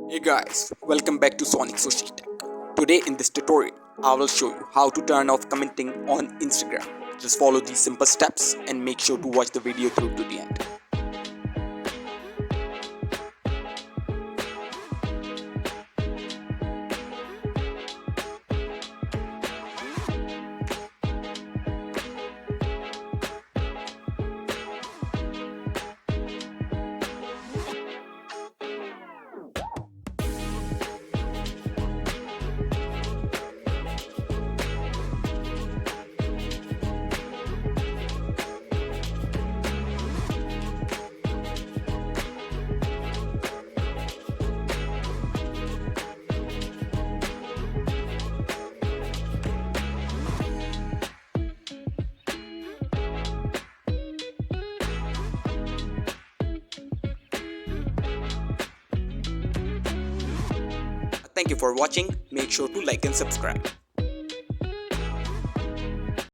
Hey guys, welcome back to Sonic Sushi Tech. Today in this tutorial, I will show you how to turn off commenting on Instagram. Just follow these simple steps and make sure to watch the video through to the end. Thank you for watching. Make sure to like and subscribe.